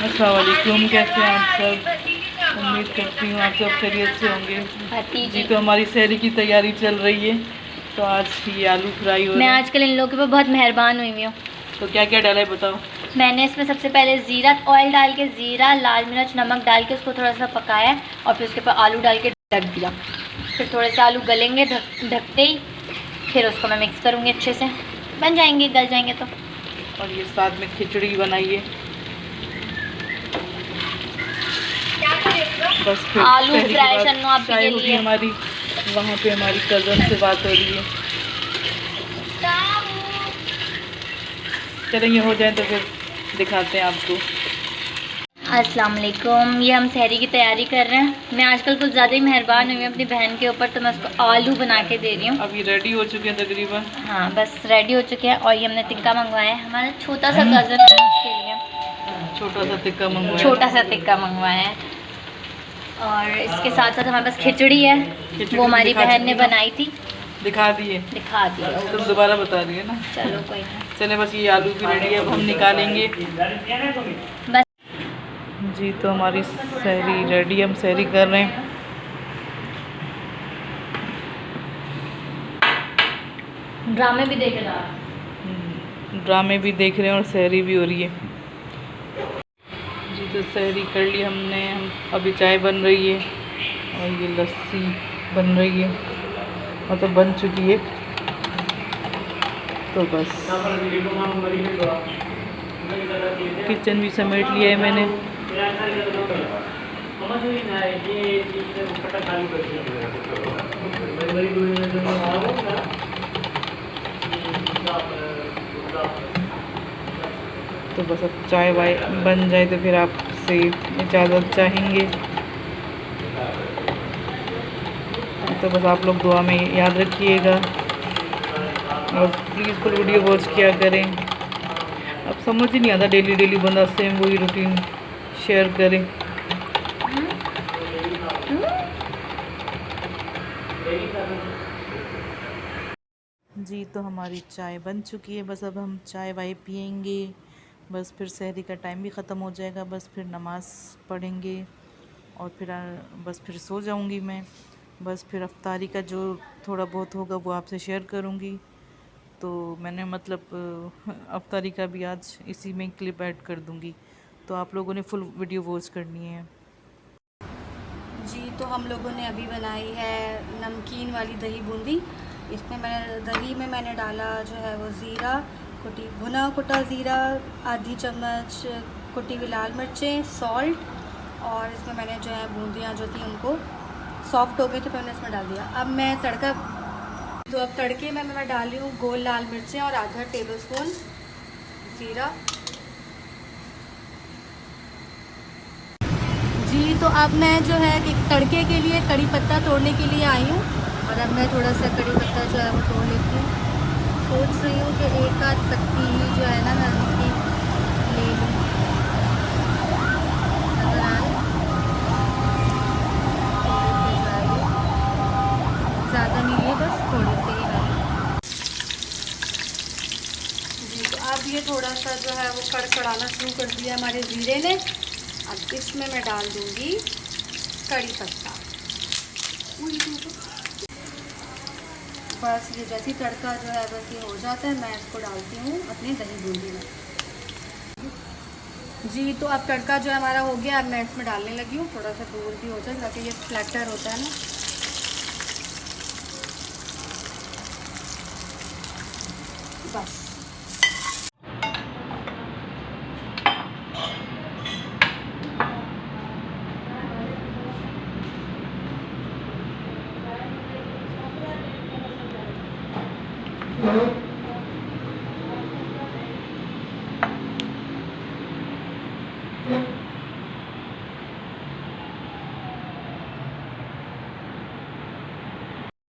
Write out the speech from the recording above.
अस्सलाम वालेकुम, कैसे हैं आप सब। उम्मीद करती हूँ आप सब खैरियत से होंगे। जी तो हमारी सहरी की तैयारी चल रही है। तो आज ये आलू फ्राई हो रहा है। मैं आजकल इन लोगों के ऊपर बहुत मेहरबान हुई हूँ। तो क्या क्या डाला है बताओ। मैंने इसमें सबसे पहले ज़ीरा ऑयल डाल के, ज़ीरा, लाल मिर्च, नमक डाल के उसको थोड़ा सा पकाया और फिर उसके ऊपर आलू डाल के ढक दिया। फिर थोड़े से आलू गलेंगे ढकते ही, फिर उसको मैं मिक्स करूँगी अच्छे से, बन जाएंगे, गल जाएंगे तो। और ये साथ में खिचड़ी बनाइए। बस फिर आलू फ्राई शन्नो आप चाय होगी हमारी। वहाँ पे हमारी कज़न से बात हो रही है। चलें ये हो जाए तो फिर दिखाते हैं आपको। अस्सलाम वालेकुम, ये हम सहरी की तैयारी कर रहे हैं। मैं आजकल कुछ ज़्यादा ही मेहरबान हुई हूँ अपनी बहन के ऊपर, तो मैं उसको आलू बना के दे रही हूँ। अब ये रेडी हो चुके हैं तकरीबन। हाँ बस रेडी हो चुके हैं। और ये हमने टिक्का मंगवाया है, हमारा छोटा सा कज़न है उसके लिए। छोटा सा टिक्का मंगवाया। छोटा सा टिक्का मंगवाया है। और इसके साथ साथ हमारे पास खिचड़ी है, वो हमारी बहन ने बनाई थी। दिखा दिए। तुम दोबारा बता रही है ना। चलो कोई नहीं। चले बस ये आलू भी रेडी है, अब हम निकालेंगे बस। जी तो हमारी सहरी रेडी है, हम सहरी कर रहे हैं। ड्रामे भी देख रहे हैं। ड्रामे भी देख रहे हैं और सहरी भी हो रही है। जी तो सहरी कर ली हमने। हम अभी चाय बन रही है और ये लस्सी बन रही है, मतलब बन चुकी है। तो बस किचन भी समेट लिया है मैंने। तो बस अब चाय वाय बन जाए तो फिर आपसे इजाज़त चाहेंगे। तो बस आप लोग दुआ में याद रखिएगा और प्लीज़ फुल वीडियो वॉच किया करें। अब समझ ही नहीं आता डेली डेली बंदा सेम वही रूटीन शेयर करें। जी तो हमारी चाय बन चुकी है। बस अब हम चाय वाय पियेंगे। बस फिर सहरी का टाइम भी ख़त्म हो जाएगा। बस फिर नमाज़ पढ़ेंगे और फिर बस फिर सो जाऊंगी मैं। बस फिर अफ्तारी का जो थोड़ा बहुत होगा वो आपसे शेयर करूंगी। तो मैंने मतलब अफ्तारी का भी आज इसी में क्लिप ऐड कर दूंगी, तो आप लोगों ने फुल वीडियो वॉच करनी है। जी तो हम लोगों ने अभी बनाई है नमकीन वाली दही बूंदी। इसमें दही में मैंने डाला जो है वो ज़ीरा, भुना कुटा ज़ीरा, आधी चम्मच कुटी हुई लाल मिर्चें, सॉल्ट, और इसमें मैंने जो है बूंदियाँ जो थी उनको सॉफ्ट हो गई तो मैंने इसमें डाल दिया। अब मैं तड़का, तो अब तड़के में मैं डाल रही हूँ गोल लाल मिर्चें और आधा टेबलस्पून ज़ीरा। जी तो अब मैं जो है कि तड़के के लिए कड़ी पत्ता तोड़ने के लिए आई हूँ, और अब मैं थोड़ा सा कड़ी पत्ता जो है वो तोड़ लेती हूँ। सोच रही हूँ कि एक आध पत्ती ही जो है ना मैं उनकी ले लूँ। ज़्यादा नहीं है, बस थोड़े से ही डालें। जी तो अब ये थोड़ा सा जो है वो कड़कड़ाना शुरू कर दिया हमारे ज़ीरे ने। अब इसमें मैं डाल दूँगी कड़ी पत्ता। बस ये जैसी तड़का जो है बस ये हो जाता है, मैं इसको डालती हूँ अपनी दही बूंदी में। जी तो अब तड़का जो है हमारा हो गया। अब मैं इसमें डालने लगी हूँ, थोड़ा सा दूर भी हो जाए ताकि ये फ्लैटर होता है ना। बस